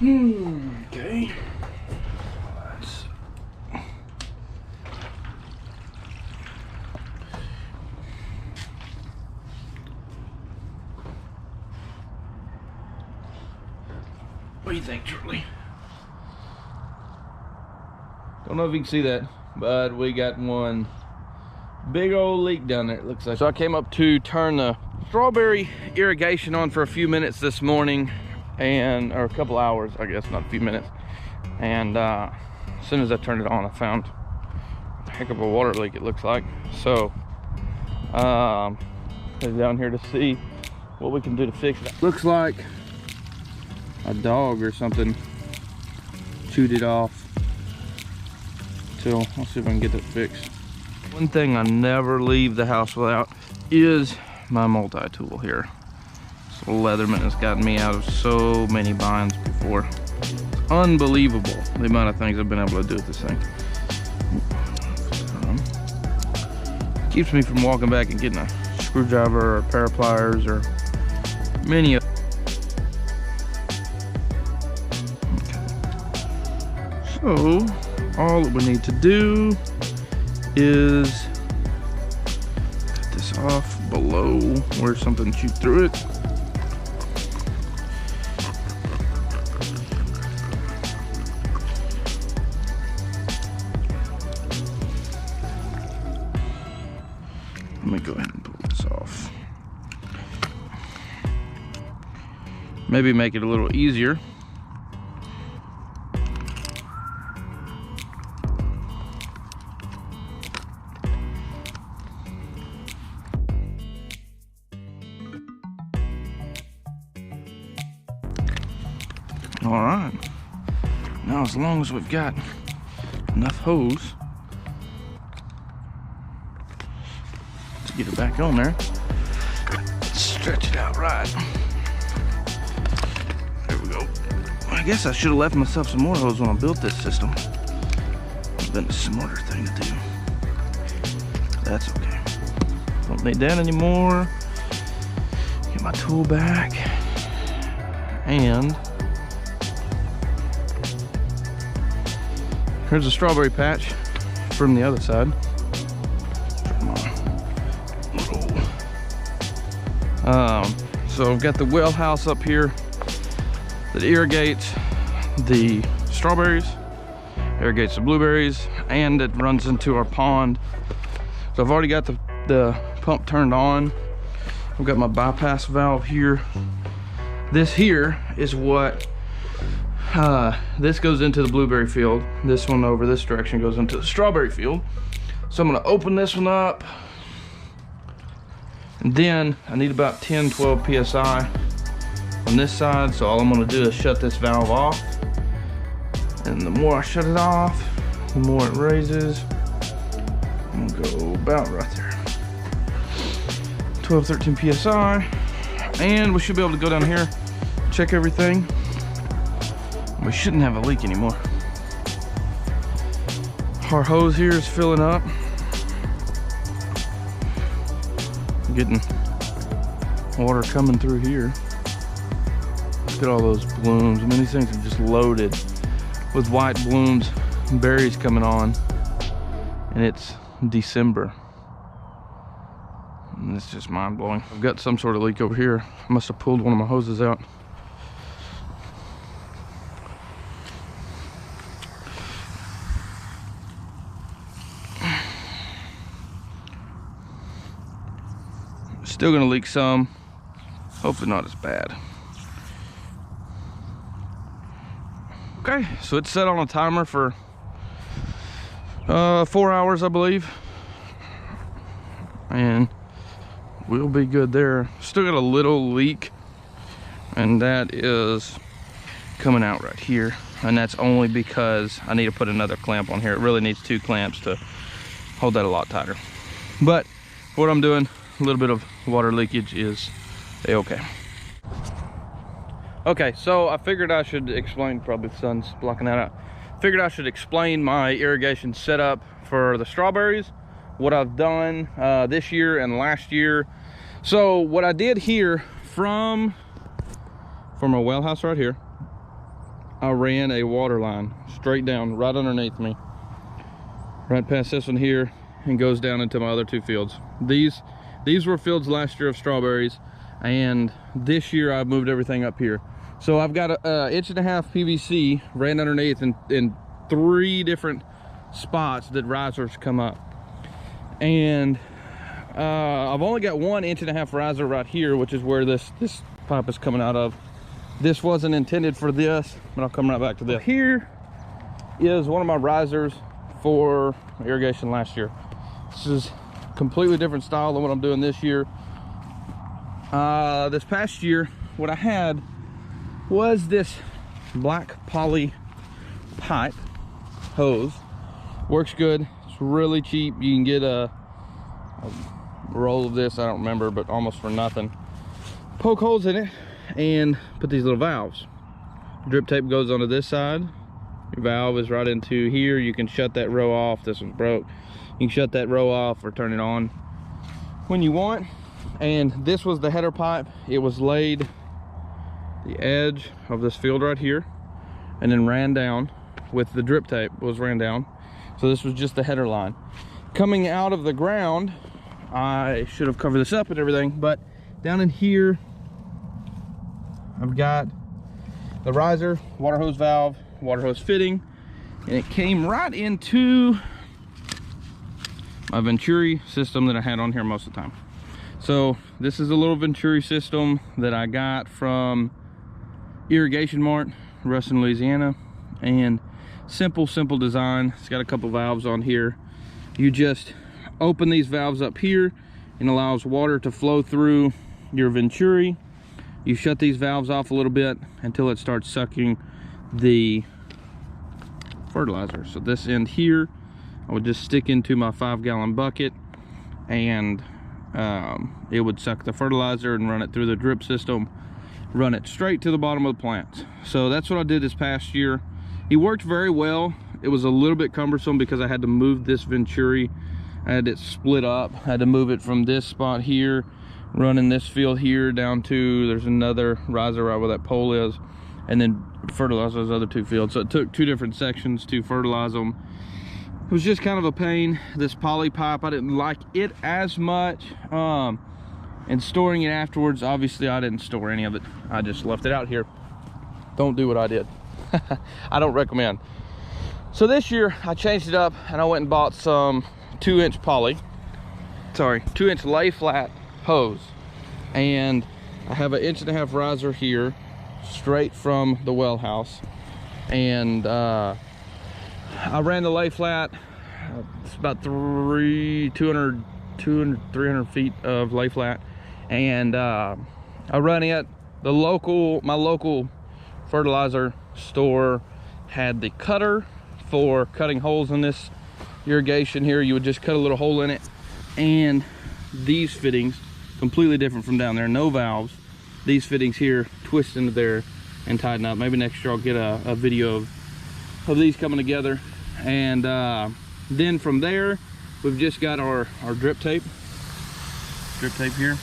Okay. What do you think, Charlie? Don't know if you can see that, but we got one big old leak down there, it looks like. So I came up to turn the strawberry irrigation on for a few minutes this morning, or a couple hours, I guess, not a few minutes. And as soon as I turned it on, I found a heck of a water leak, it looks like. So headed down here to see what we can do to fix it. Looks like a dog or something chewed it off. So I'll see if I can get that fixed. One thing I never leave the house without is my multi-tool here. This Leatherman has gotten me out of so many binds before. It's unbelievable the amount of things I've been able to do with this thing. Keeps me from walking back and getting a screwdriver or a pair of pliers or many of. So all that we need to do is cut this off below where something chewed through it. Let me go ahead and pull this off. Maybe make it a little easier. All right, now as long as we've got enough hose to get it back on there, stretch it out right. There we go. I guess I should have left myself some more hose when I built this system. Would have been a smarter thing to do. That's okay. Don't need that anymore. Get my tool back. And here's a strawberry patch from the other side. So I've got the well house up here that irrigates the strawberries, irrigates the blueberries, and it runs into our pond. So I've already got the pump turned on. I've got my bypass valve here. This here is what this goes into the blueberry field. This one over this direction goes into the strawberry field. So I'm gonna open this one up. And then I need about 10, 12 PSI on this side. So all I'm gonna do is shut this valve off. And the more I shut it off, the more it raises. I'm gonna go about right there. 12, 13 PSI. And we should be able to go down here, check everything. We shouldn't have a leak anymore. Our hose here is filling up. Getting water coming through here. Look at all those blooms. I mean, these things are just loaded with white blooms and berries coming on. And it's December. And it's just mind blowing. I've got some sort of leak over here. I must have pulled one of my hoses out. Still gonna leak some, hopefully not as bad. Okay, so it's set on a timer for 4 hours, I believe. And we'll be good there. Still got a little leak, and that is coming out right here. And that's only because I need to put another clamp on here. It really needs 2 clamps to hold that a lot tighter. But what I'm doing, a little bit of water leakage is a-okay. Okay, so I figured I should explain, probably the sun's blocking that out. Figured I should explain my irrigation setup for the strawberries, what I've done this year and last year. So what I did here from our well house right here, I ran a water line straight down right underneath me, right past this one here, and goes down into my other two fields. These were fields last year of strawberries, and this year I've moved everything up here. So I've got a 1.5 inch PVC ran underneath in 3 different spots that risers come up. And I've only got 1.5 inch riser right here, which is where this pipe is coming out of. This wasn't intended for this, but I'll come right back to this. Here is one of my risers for irrigation last year. This is completely different style than what I'm doing this year. This past year, what I had was this black poly pipe hose. Works good. It's really cheap. You can get a roll of this, I don't remember, but almost for nothing. Poke holes in it and put these little valves. Drip tape goes onto this side. Your valve is right into here. You can shut that row off. This one's broke. You can shut that row off or turn it on when you want. And this was the header pipe. It was laid the edge of this field right here and then ran down with the drip tape was ran down. So this was just the header line. Coming out of the ground, I should have covered this up and everything, but down in here, I've got the riser, water hose valve, water hose fitting, and it came right into my Venturi system that I had on here most of the time. So this is a little Venturi system that I got from Irrigation Mart, Ruston, Louisiana, and simple design. It's got a couple valves on here. You just open these valves up here and allows water to flow through your Venturi. You shut these valves off a little bit until it starts sucking the fertilizer. So this end here, I would just stick into my 5-gallon bucket, and it would suck the fertilizer and run it through the drip system, run it straight to the bottom of the plants. So that's what I did this past year. It worked very well. It was a little bit cumbersome because I had to move this Venturi. I had it split up. I had to move it from this spot here, running this field here down to, there's another riser right where that pole is, and then fertilize those other 2 fields. So it took 2 different sections to fertilize them. It was just kind of a pain. This poly pipe, I didn't like it as much. And storing it afterwards, obviously I didn't store any of it. I just left it out here. Don't do what I did. I don't recommend. So this year I changed it up and I went and bought some 2-inch poly, 2-inch lay flat hose, and I have an 1.5 inch riser here straight from the well house, and I ran the lay flat. It's about 300 feet of lay flat, and I run it. My local fertilizer store had the cutter for cutting holes in this irrigation here. You would just cut a little hole in it, and these fittings, completely different from down there, no valves. These fittings here twist into there and tighten up. Maybe next year I'll get a video of these coming together. And then from there, we've just got our drip tape here,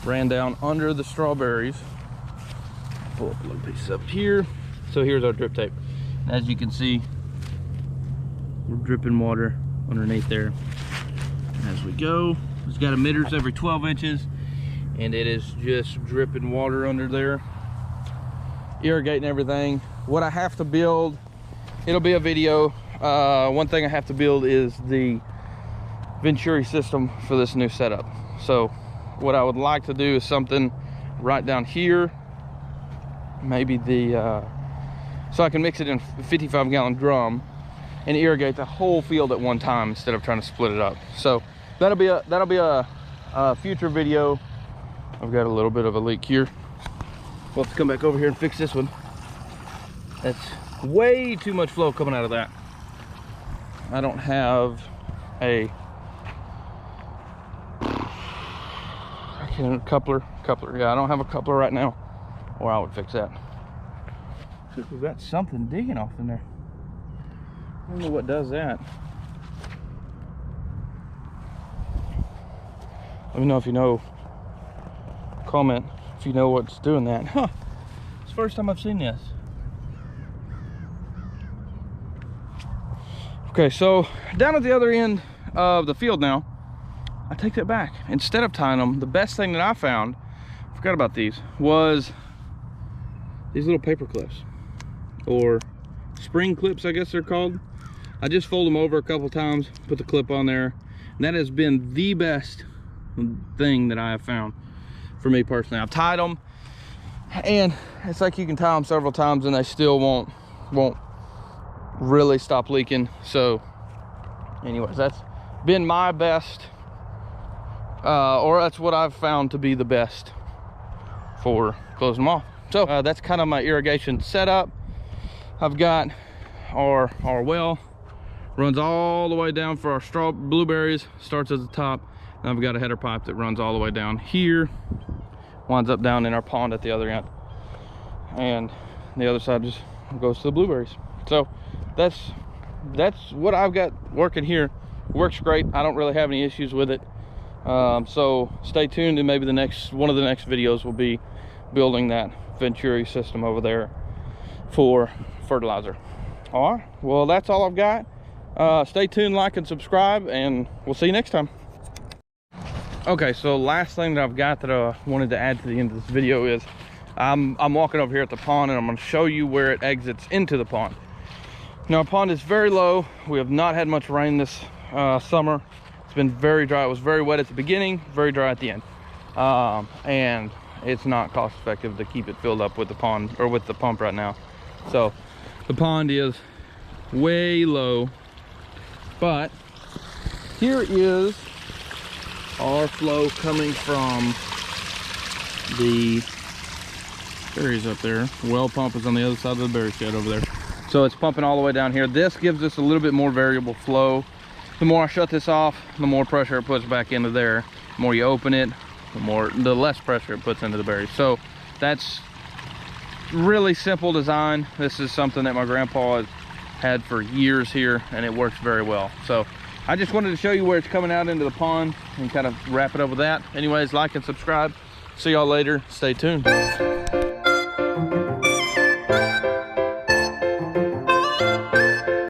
ran down under the strawberries. Pull up a little piece up here. So here's our drip tape. As you can see, we're dripping water underneath there as we go. It's got emitters every 12 inches, and it is just dripping water under there, irrigating everything. What I have to build, it'll be a video. One thing I have to build is the Venturi system for this new setup. So what I would like to do is something right down here, maybe so I can mix it in a 55-gallon drum and irrigate the whole field at one time instead of trying to split it up. So that'll be a future video. I've got a little bit of a leak here. We'll have to come back over here and fix this one. That's way too much flow coming out of that. I don't have a coupler. Yeah, I don't have a coupler right now, or I would fix that. We've got something digging off in there. I don't know what does that. Let me know if you know. Comment if you know what's doing that. Huh. It's the first time I've seen this. Okay, so down at the other end of the field now, I take that back. Instead of tying them, the best thing that I found, forgot about these, was these little paper clips, or spring clips, I guess they're called. I just fold them over a couple times, put the clip on there, and that has been the best thing that I have found for me personally. I've tied them, and it's like you can tie them several times and they still won't really stop leaking. So anyways, that's been my best, or that's what I've found to be the best for closing them off. So that's kind of my irrigation setup. I've got our well, runs all the way down for our blueberries, starts at the top, and I've got a header pipe that runs all the way down here, winds up down in our pond at the other end, and the other side just goes to the blueberries. So that's what I've got working here. Works great. I don't really have any issues with it. So stay tuned, and maybe one of the next videos will be building that Venturi system over there for fertilizer. All right, well, that's all I've got. Stay tuned, like and subscribe, and we'll see you next time. Okay, so last thing that I've got that I wanted to add to the end of this video is I'm walking over here at the pond, and I'm going to show you where it exits into the pond. Now, our pond is very low. We have not had much rain this summer. It's been very dry. It was very wet at the beginning, very dry at the end, and it's not cost effective to keep it filled up with the pond, or with the pump right now. So the pond is way low, but here is our flow coming from the berries up there. Well pump is on the other side of the berry shed over there. So it's pumping all the way down here. This gives us a little bit more variable flow. The more I shut this off, the more pressure it puts back into there. The more you open it, the less pressure it puts into the berries. So that's really simple design. This is something that my grandpa has had for years here, and it works very well. So I just wanted to show you where it's coming out into the pond and kind of wrap it up with that. Anyways, like and subscribe. See y'all later. Stay tuned.